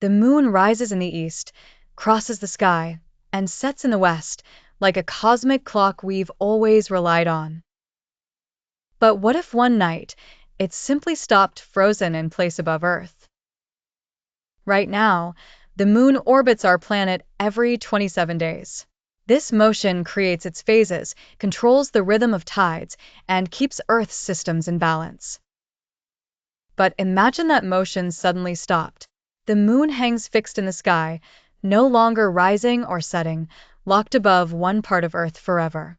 The moon rises in the east, crosses the sky, and sets in the west, like a cosmic clock we've always relied on. But what if one night it simply stopped frozen in place above Earth? Right now, the moon orbits our planet every 27 days. This motion creates its phases, controls the rhythm of tides, and keeps Earth's systems in balance. But imagine that motion suddenly stopped. The moon hangs fixed in the sky, no longer rising or setting, locked above one part of Earth forever.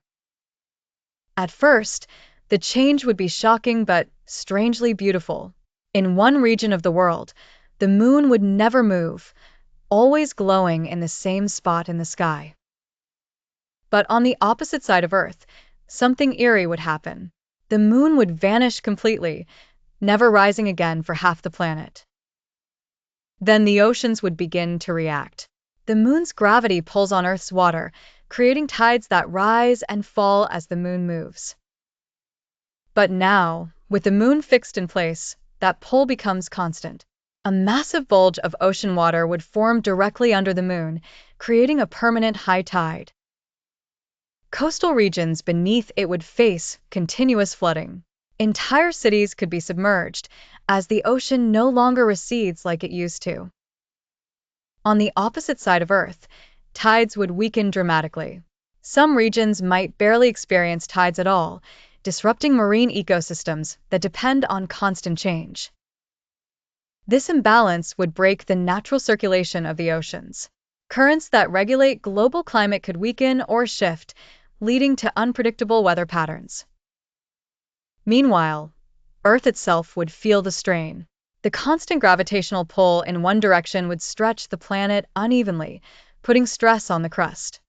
At first, the change would be shocking but strangely beautiful. In one region of the world, the moon would never move, always glowing in the same spot in the sky. But on the opposite side of Earth, something eerie would happen. The moon would vanish completely, never rising again for half the planet. Then the oceans would begin to react. The moon's gravity pulls on Earth's water, creating tides that rise and fall as the moon moves. But now, with the moon fixed in place, that pull becomes constant. A massive bulge of ocean water would form directly under the moon, creating a permanent high tide. Coastal regions beneath it would face continuous flooding. Entire cities could be submerged, as the ocean no longer recedes like it used to. On the opposite side of Earth, tides would weaken dramatically. Some regions might barely experience tides at all, disrupting marine ecosystems that depend on constant change. This imbalance would break the natural circulation of the oceans. Currents that regulate global climate could weaken or shift, leading to unpredictable weather patterns. Meanwhile, Earth itself would feel the strain. The constant gravitational pull in one direction would stretch the planet unevenly, putting stress on the crust.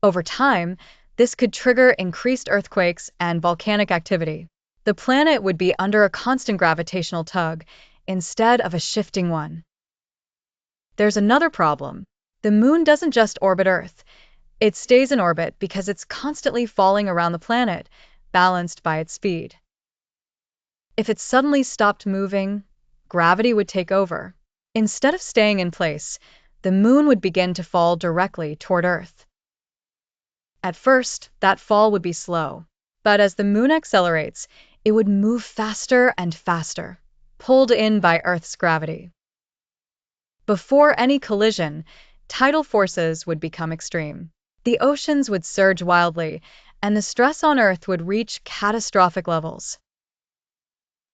Over time, this could trigger increased earthquakes and volcanic activity. The planet would be under a constant gravitational tug instead of a shifting one. There's another problem. The moon doesn't just orbit Earth. It stays in orbit because it's constantly falling around the planet, balanced by its speed. If it suddenly stopped moving, gravity would take over. Instead of staying in place, the moon would begin to fall directly toward Earth. At first, that fall would be slow, but as the moon accelerates, it would move faster and faster, pulled in by Earth's gravity. Before any collision, tidal forces would become extreme. The oceans would surge wildly, and the stress on Earth would reach catastrophic levels.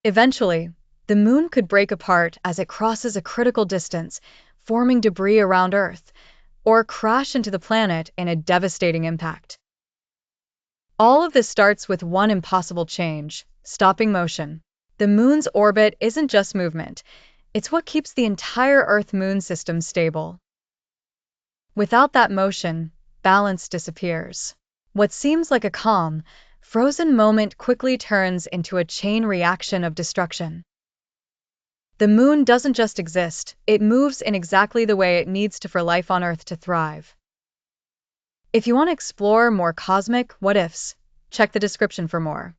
Eventually, the moon could break apart as it crosses a critical distance, forming debris around Earth, or crash into the planet in a devastating impact. All of this starts with one impossible change: stopping motion. The moon's orbit isn't just movement, it's what keeps the entire Earth-Moon system stable. Without that motion, balance disappears. What seems like a calm, frozen moment quickly turns into a chain reaction of destruction. The moon doesn't just exist, it moves in exactly the way it needs to for life on Earth to thrive. If you want to explore more cosmic what-ifs, check the description for more.